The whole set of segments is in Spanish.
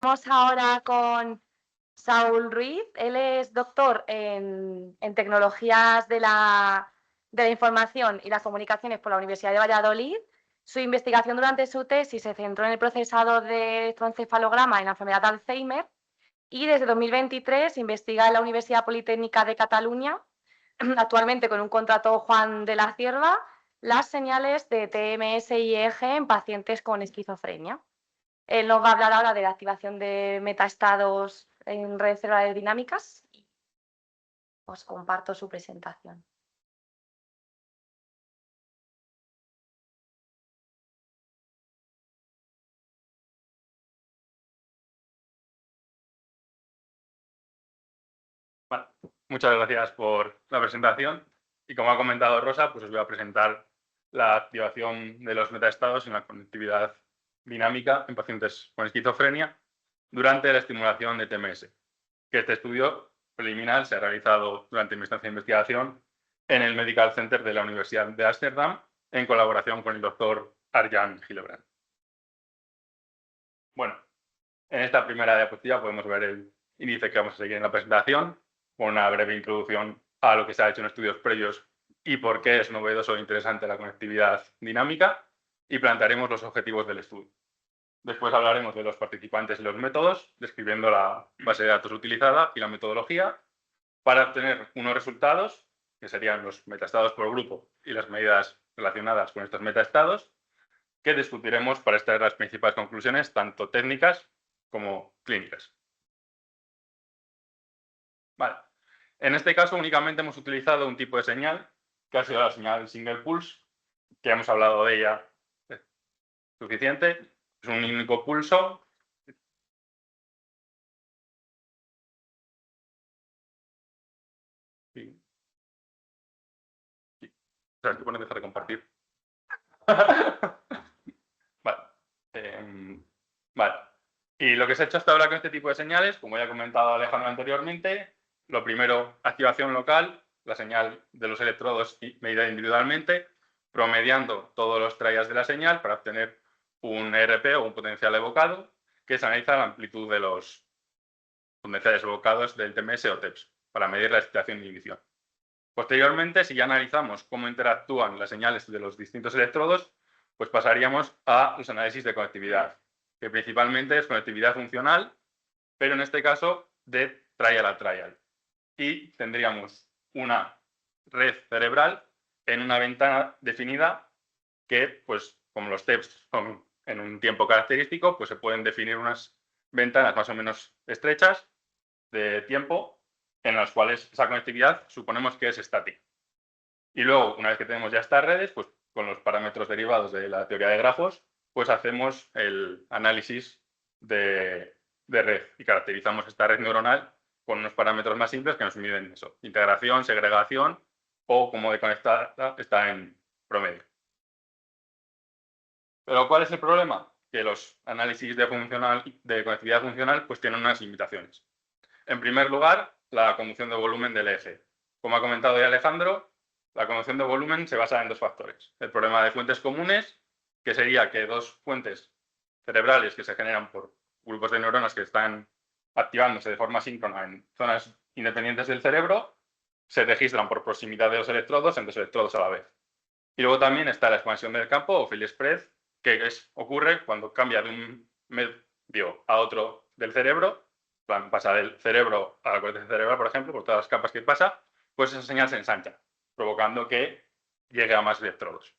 Vamos ahora con Saúl Ruiz. Él es doctor en tecnologías de la información y las comunicaciones por la Universidad de Valladolid. Su investigación durante su tesis se centró en el procesado de electroencefalograma en la enfermedad de Alzheimer y desde 2023 investiga en la Universidad Politécnica de Cataluña, actualmente con un contrato Juan de la Cierva, las señales de TMS y EEG en pacientes con esquizofrenia. Él nos va a hablar ahora de la activación de metaestados en redes cerebrales dinámicas y os comparto su presentación. Bueno, muchas gracias por la presentación y como ha comentado Rosa, pues os voy a presentar la activación de los metaestados en la conectividad dinámica en pacientes con esquizofrenia durante la estimulación de TMS, que este estudio preliminar se ha realizado durante mi estancia de investigación en el Medical Center de la Universidad de Ámsterdam en colaboración con el doctor Arjan Hillebrand. Bueno, en esta primera diapositiva podemos ver el índice que vamos a seguir en la presentación, con una breve introducción a lo que se ha hecho en estudios previos y por qué es novedoso e interesante la conectividad dinámica, y plantearemos los objetivos del estudio. Después hablaremos de los participantes y los métodos, describiendo la base de datos utilizada y la metodología, para obtener unos resultados, que serían los metaestados por grupo y las medidas relacionadas con estos metaestados, que discutiremos para extraer las principales conclusiones, tanto técnicas como clínicas. Vale. En este caso únicamente hemos utilizado un tipo de señal, que ha sido la señal single pulse, que hemos hablado de ella suficiente. Es un único pulso. Sí. Sí. O sea, que dejar de compartir. Vale. Vale. Y lo que se ha hecho hasta ahora con este tipo de señales, como ya ha comentado Alejandro anteriormente, lo primero, activación local, la señal de los electrodos medida individualmente, promediando todos los triads de la señal para obtener un ERP o un potencial evocado, que se analiza la amplitud de los potenciales evocados del TMS o TEPS, para medir la excitación e inhibición. Posteriormente, si ya analizamos cómo interactúan las señales de los distintos electrodos, pues pasaríamos a los análisis de conectividad, que principalmente es conectividad funcional, pero en este caso de trial a trial. Y tendríamos una red cerebral en una ventana definida que, pues como los TEPS son en un tiempo característico, pues se pueden definir unas ventanas más o menos estrechas de tiempo en las cuales esa conectividad suponemos que es estática. Y luego, una vez que tenemos ya estas redes, pues con los parámetros derivados de la teoría de grafos, pues hacemos el análisis de red y caracterizamos esta red neuronal con unos parámetros más simples que nos miden eso, integración, segregación o cómo de conectada está en promedio. Pero ¿cuál es el problema? Que los análisis de conectividad funcional pues tienen unas limitaciones. En primer lugar, la conducción de volumen del eje. Como ha comentado ya Alejandro, la conducción de volumen se basa en dos factores. El problema de fuentes comunes, que sería que dos fuentes cerebrales que se generan por grupos de neuronas que están activándose de forma síncrona en zonas independientes del cerebro, se registran por proximidad de los electrodos en dos electrodos a la vez. Y luego también está la expansión del campo o field spread, que ocurre cuando cambia de un medio a otro del cerebro, pasa del cerebro a la corteza cerebral, por ejemplo, por todas las capas que pasa, pues esa señal se ensancha, provocando que llegue a más electrodos.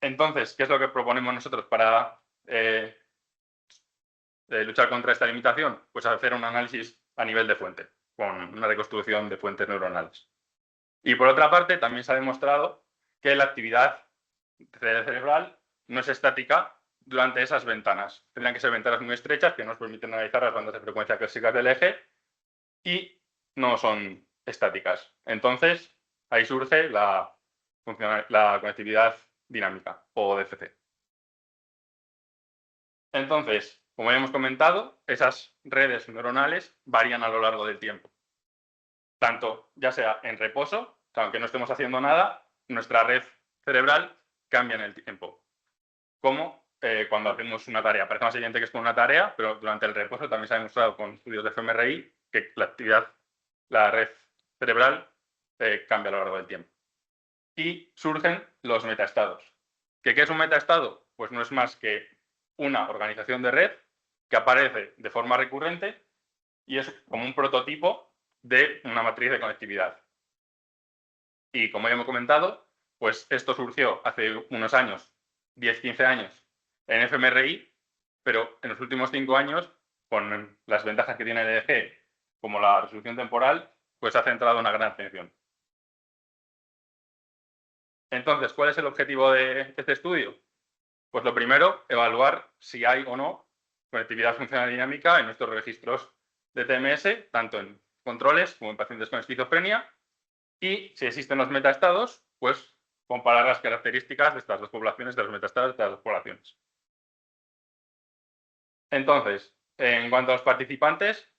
Entonces, ¿qué es lo que proponemos nosotros para luchar contra esta limitación? Pues hacer un análisis a nivel de fuente, con una reconstrucción de fuentes neuronales. Y por otra parte, también se ha demostrado que la actividad cerebral no es estática durante esas ventanas. Tendrían que ser ventanas muy estrechas que nos permiten analizar las bandas de frecuencia clásicas del eje y no son estáticas. Entonces, ahí surge la conectividad dinámica o DFC. Entonces, como ya hemos comentado, esas redes neuronales varían a lo largo del tiempo. Tanto ya sea en reposo, aunque no estemos haciendo nada, nuestra red cerebral cambia en el tiempo, como cuando hacemos una tarea. Parece más evidente que es con una tarea, pero durante el reposo también se ha demostrado con estudios de fMRI que la red cerebral cambia a lo largo del tiempo. Y surgen los metaestados. ¿Qué es un metaestado? Pues no es más que una organización de red que aparece de forma recurrente y es como un prototipo de una matriz de conectividad. Y como ya hemos comentado, pues esto surgió hace unos años, 10-15 años, en fMRI, pero en los últimos 5 años, con las ventajas que tiene el EEG, como la resolución temporal, pues ha centrado una gran atención. Entonces, ¿cuál es el objetivo de este estudio? Pues lo primero, evaluar si hay o no conectividad funcional dinámica en nuestros registros de TMS, tanto en controles como en pacientes con esquizofrenia, y si existen los metaestados, pues comparar las características de estas dos poblaciones, de los metaestados de estas dos poblaciones. Entonces, en cuanto a los participantes,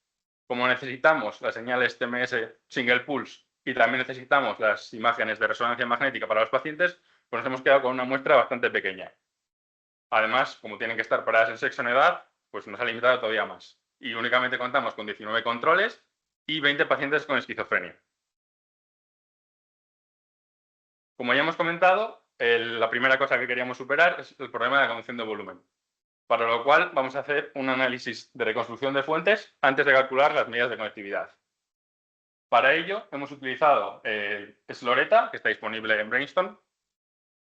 como necesitamos las señales TMS single pulse y también necesitamos las imágenes de resonancia magnética para los pacientes, pues nos hemos quedado con una muestra bastante pequeña. Además, como tienen que estar paradas en sexo en edad, pues nos ha limitado todavía más. Y únicamente contamos con 19 controles y 20 pacientes con esquizofrenia. Como ya hemos comentado, la primera cosa que queríamos superar es el problema de la conducción de volumen. Para lo cual vamos a hacer un análisis de reconstrucción de fuentes antes de calcular las medidas de conectividad. Para ello hemos utilizado Sloretta, que está disponible en Brainstorm,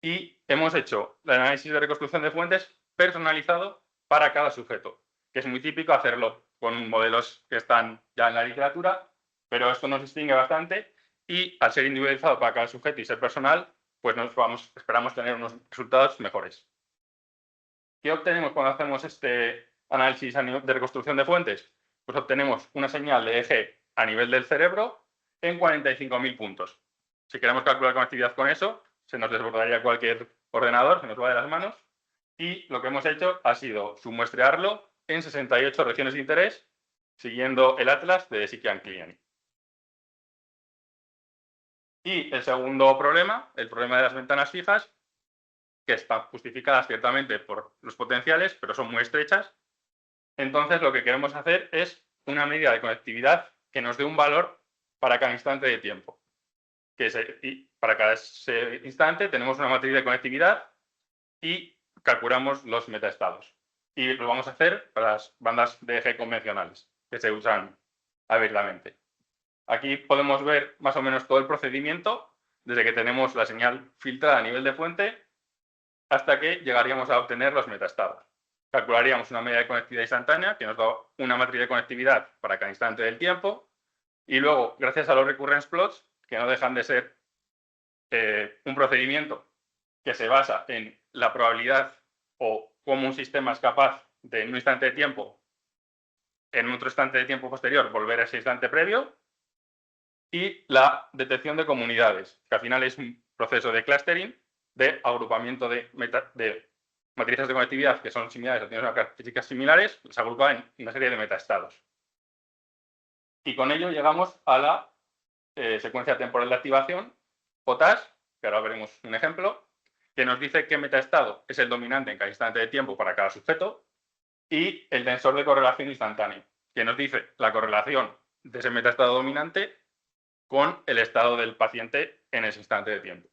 y hemos hecho el análisis de reconstrucción de fuentes personalizado para cada sujeto, que es muy típico hacerlo con modelos que están ya en la literatura, pero esto nos distingue bastante y al ser individualizado para cada sujeto y ser personal, pues esperamos tener unos resultados mejores. ¿Qué obtenemos cuando hacemos este análisis de reconstrucción de fuentes? Pues obtenemos una señal de eje a nivel del cerebro en 45.000 puntos. Si queremos calcular conectividad con eso, se nos desbordaría cualquier ordenador, se nos va de las manos. Y lo que hemos hecho ha sido submuestrearlo en 68 regiones de interés, siguiendo el atlas de Sikian-Kliani. Y el segundo problema, el problema de las ventanas fijas, que están justificadas ciertamente por los potenciales, pero son muy estrechas. Entonces, lo que queremos hacer es una medida de conectividad que nos dé un valor para cada instante de tiempo. Y para cada instante tenemos una matriz de conectividad y calculamos los metaestados. Y lo vamos a hacer para las bandas de eje convencionales, que se usan abiertamente. Aquí podemos ver más o menos todo el procedimiento, desde que tenemos la señal filtrada a nivel de fuente hasta que llegaríamos a obtener los metaestados. Calcularíamos una medida de conectividad instantánea que nos da una matriz de conectividad para cada instante del tiempo y luego, gracias a los recurrence plots, que no dejan de ser un procedimiento que se basa en la probabilidad o cómo un sistema es capaz de en un instante de tiempo, en otro instante de tiempo posterior, volver a ese instante previo, y la detección de comunidades, que al final es un proceso de clustering, de agrupamiento de matrices de conectividad que son similares o tienen unas características similares, se agrupa en una serie de metaestados. Y con ello llegamos a la secuencia temporal de activación, POTAS, que ahora veremos un ejemplo, que nos dice qué metaestado es el dominante en cada instante de tiempo para cada sujeto, y el tensor de correlación instantáneo, que nos dice la correlación de ese metaestado dominante con el estado del paciente en ese instante de tiempo.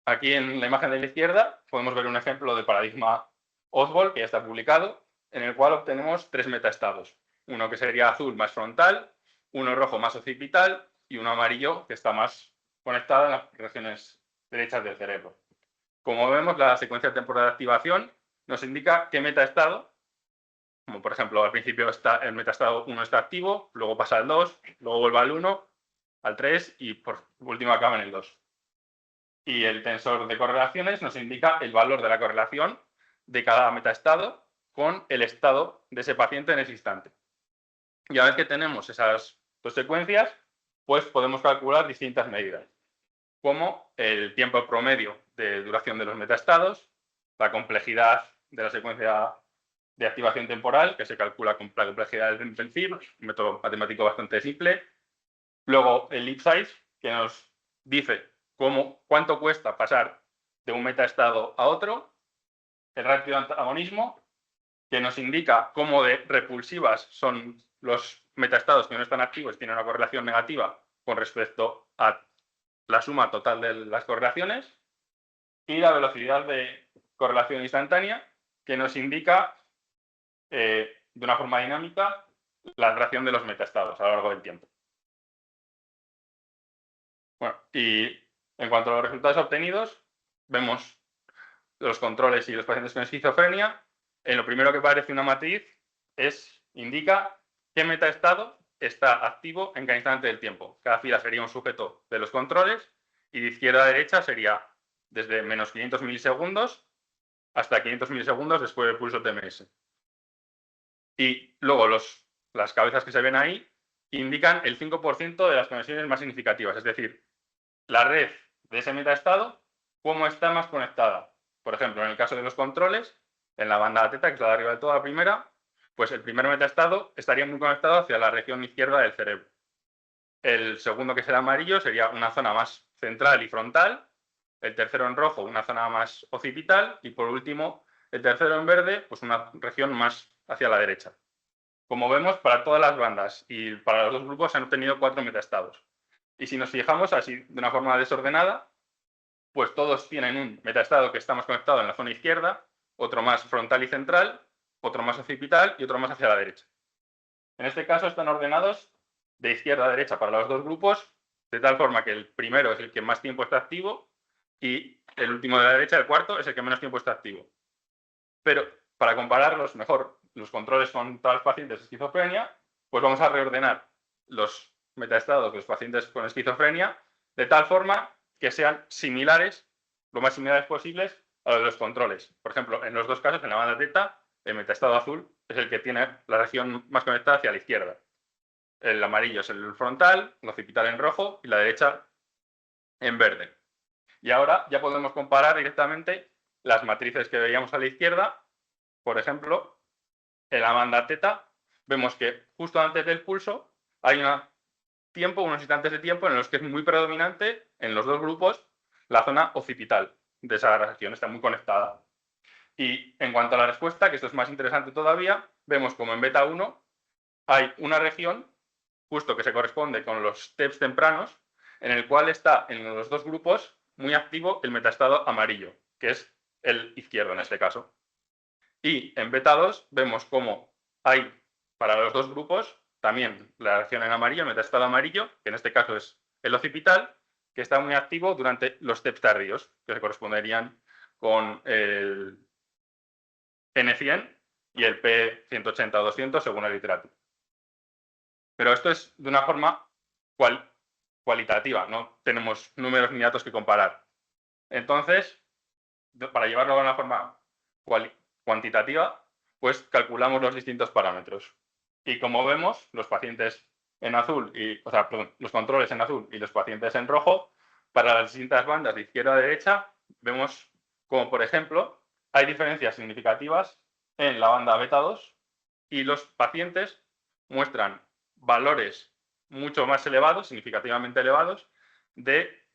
Aquí en la imagen de la izquierda podemos ver un ejemplo de paradigma Oswald, que ya está publicado, en el cual obtenemos 3 metaestados. Uno que sería azul más frontal, uno rojo más occipital y uno amarillo que está más conectado en las regiones derechas del cerebro. Como vemos, la secuencia temporal de activación nos indica qué metaestado, como por ejemplo al principio el metaestado 1 está activo, luego pasa al 2, luego vuelve al 1, al 3 y por último acaba en el 2. Y el tensor de correlaciones nos indica el valor de la correlación de cada metaestado con el estado de ese paciente en ese instante. Y una vez que tenemos esas dos secuencias, pues podemos calcular distintas medidas, como el tiempo promedio de duración de los metaestados, la complejidad de la secuencia de activación temporal, que se calcula con la complejidad del PENFIB, un método matemático bastante simple. Luego el leap size, que nos dice cuánto cuesta pasar de un metaestado a otro. el ratio de antagonismo, que nos indica cómo de repulsivas son los metaestados que no están activos y tienen una correlación negativa con respecto a la suma total de las correlaciones, y la velocidad de correlación instantánea, que nos indica de una forma dinámica la atracción de los metaestados a lo largo del tiempo. Bueno, y en cuanto a los resultados obtenidos, vemos los controles y los pacientes con esquizofrenia. En lo primero que aparece una matriz indica qué metaestado está activo en cada instante del tiempo. Cada fila sería un sujeto de los controles y de izquierda a derecha sería desde menos 500 milisegundos hasta 500 milisegundos después del pulso TMS. Y luego las cabezas que se ven ahí indican el 5% de las conexiones más significativas, es decir, la red de ese metaestado, cómo está más conectada. Por ejemplo, en el caso de los controles, en la banda teta, que es la de arriba de toda la primera, pues el primer metaestado estaría muy conectado hacia la región izquierda del cerebro. El segundo, que será amarillo, sería una zona más central y frontal. El tercero en rojo, una zona más occipital. Y por último, el tercero en verde, pues una región más hacia la derecha. Como vemos, para todas las bandas y para los dos grupos se han obtenido 4 metaestados. Y si nos fijamos así de una forma desordenada, pues todos tienen un metaestado que está más conectado en la zona izquierda, otro más frontal y central, otro más occipital y otro más hacia la derecha. En este caso están ordenados de izquierda a derecha para los dos grupos, de tal forma que el primero es el que más tiempo está activo y el último de la derecha, el cuarto, es el que menos tiempo está activo. Pero para compararlos mejor, los controles con todos los pacientes de esquizofrenia, pues vamos a reordenar los metaestados de los pacientes con esquizofrenia de tal forma que sean similares, lo más similares posibles a los de los controles. Por ejemplo, en los dos casos, en la banda teta, el metaestado azul es el que tiene la región más conectada hacia la izquierda. El amarillo es el frontal, el occipital en rojo y la derecha en verde. Y ahora ya podemos comparar directamente las matrices que veíamos a la izquierda. Por ejemplo, en la banda teta vemos que justo antes del pulso hay unos instantes de tiempo en los que es muy predominante en los dos grupos la zona occipital de esa región, está muy conectada. Y en cuanto a la respuesta, que esto es más interesante todavía, vemos como en beta 1 hay una región justo que se corresponde con los TEPs tempranos, en el cual está en los dos grupos muy activo el metaestado amarillo, que es el izquierdo en este caso. Y en beta 2 vemos cómo hay para los dos grupos también la región en amarillo, el metaestado amarillo, que en este caso es el occipital, que está muy activo durante los TEPs tardíos, que se corresponderían con el N100 y el P180 o 200 según la literatura. Pero esto es de una forma cualitativa, no tenemos números ni datos que comparar. Entonces, para llevarlo de una forma cuantitativa, pues calculamos los distintos parámetros. Y como vemos, los pacientes en azul, los controles en azul y los pacientes en rojo, para las distintas bandas de izquierda a derecha, vemos como, por ejemplo, hay diferencias significativas en la banda beta 2 y los pacientes muestran valores mucho más elevados, significativamente elevados, de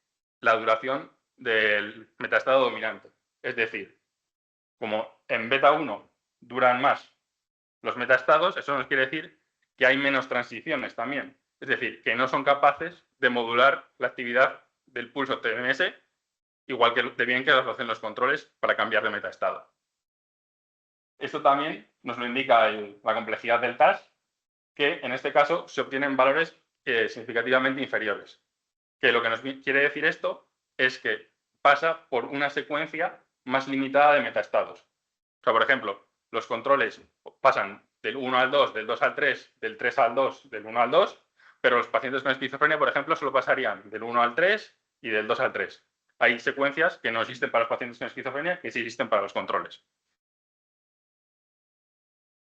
la duración del metaestado dominante. Es decir, como en beta 1 duran más los metaestados, eso nos quiere decir que hay menos transiciones también. Es decir, que no son capaces de modular la actividad del pulso TMS, igual que de bien que lo hacen los controles para cambiar de metaestado. Esto también nos lo indica la complejidad del TAS, que en este caso se obtienen valores significativamente inferiores. Que lo que nos quiere decir esto es que pasa por una secuencia más limitada de metaestados. O sea, por ejemplo, los controles pasan del 1 al 2, del 2 al 3, del 3 al 2, del 1 al 2, pero los pacientes con esquizofrenia, por ejemplo, solo pasarían del 1 al 3 y del 2 al 3. Hay secuencias que no existen para los pacientes con esquizofrenia que sí existen para los controles.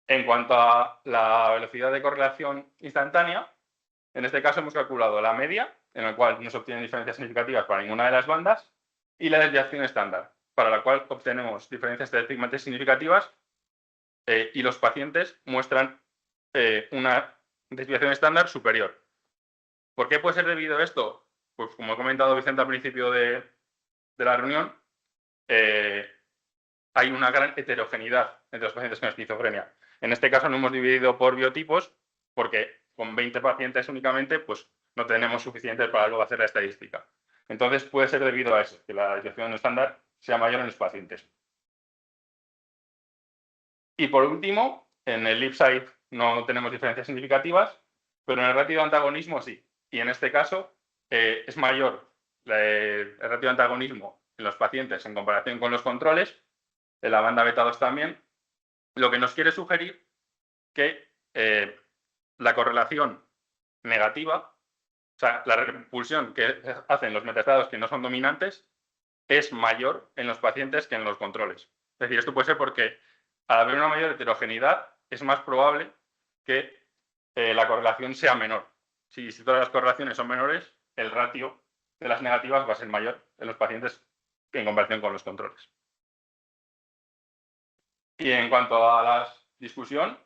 En cuanto a la velocidad de correlación instantánea, en este caso hemos calculado la media, en la cual no se obtienen diferencias significativas para ninguna de las bandas, y la desviación estándar, para la cual obtenemos diferencias estadísticamente significativas y los pacientes muestran una desviación estándar superior. ¿Por qué puede ser debido a esto? Pues como he comentado Vicente al principio de la reunión, hay una gran heterogeneidad entre los pacientes con esquizofrenia. En este caso no hemos dividido por biotipos porque con 20 pacientes únicamente pues no tenemos suficientes para luego hacer la estadística. Entonces puede ser debido a eso, que la desviación estándar sea mayor en los pacientes. Y por último, en el IPSAID no tenemos diferencias significativas, pero en el ratio de antagonismo sí. Y en este caso es mayor el ratio de antagonismo en los pacientes en comparación con los controles, en la banda beta 2 también, lo que nos quiere sugerir que la correlación negativa, o sea, la repulsión que hacen los metaestados que no son dominantes, es mayor en los pacientes que en los controles. Es decir, esto puede ser porque al haber una mayor heterogeneidad es más probable que la correlación sea menor. Si todas las correlaciones son menores, el ratio de las negativas va a ser mayor en los pacientes en comparación con los controles. Y en cuanto a la discusión,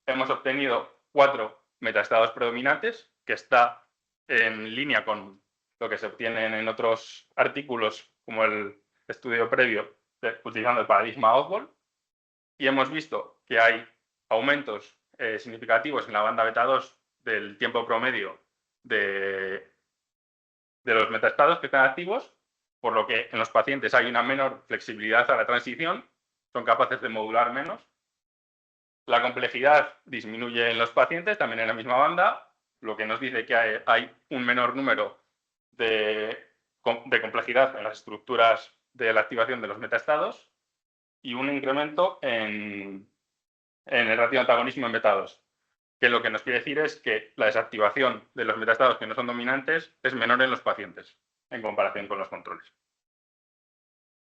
hemos obtenido 4 metaestados predominantes, que está en línea con lo que se obtiene en otros artículos, como el estudio previo, utilizando el paradigma Oswald. Y hemos visto que hay aumentos significativos en la banda beta 2 del tiempo promedio de los metaestados que están activos, por lo que en los pacientes hay una menor flexibilidad a la transición, son capaces de modular menos. La complejidad disminuye en los pacientes, también en la misma banda, lo que nos dice que hay un menor número de complejidad en las estructuras de la activación de los metaestados y un incremento en el ratio de antagonismo en beta 2, que lo que nos quiere decir es que la desactivación de los metaestados que no son dominantes es menor en los pacientes en comparación con los controles.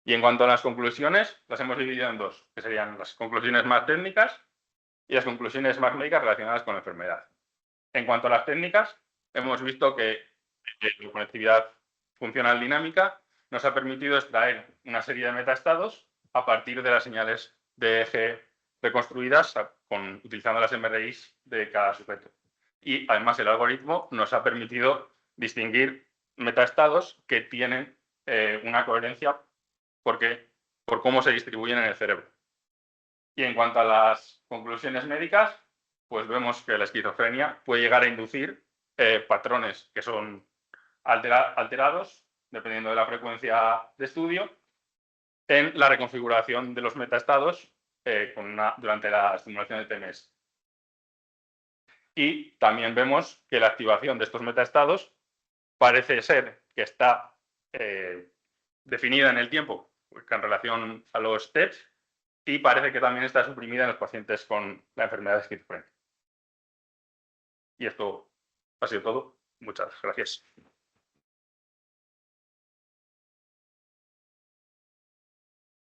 Y en cuanto a las conclusiones, las hemos dividido en dos, que serían las conclusiones más técnicas y las conclusiones más médicas relacionadas con la enfermedad. En cuanto a las técnicas, hemos visto que la conectividad funcional dinámica nos ha permitido extraer una serie de metaestados a partir de las señales de eje reconstruidas utilizando las MRIs de cada sujeto. Y además el algoritmo nos ha permitido distinguir metaestados que tienen una coherencia por cómo se distribuyen en el cerebro. Y en cuanto a las conclusiones médicas, pues vemos que la esquizofrenia puede llegar a inducir patrones que son alterados, dependiendo de la frecuencia de estudio, en la reconfiguración de los metaestados durante la estimulación de TMS. Y también vemos que la activación de estos metaestados parece ser que está definida en el tiempo en relación a los TEPS y parece que también está suprimida en los pacientes con la enfermedad de esquizofrenia. Y esto ha sido todo. Muchas gracias.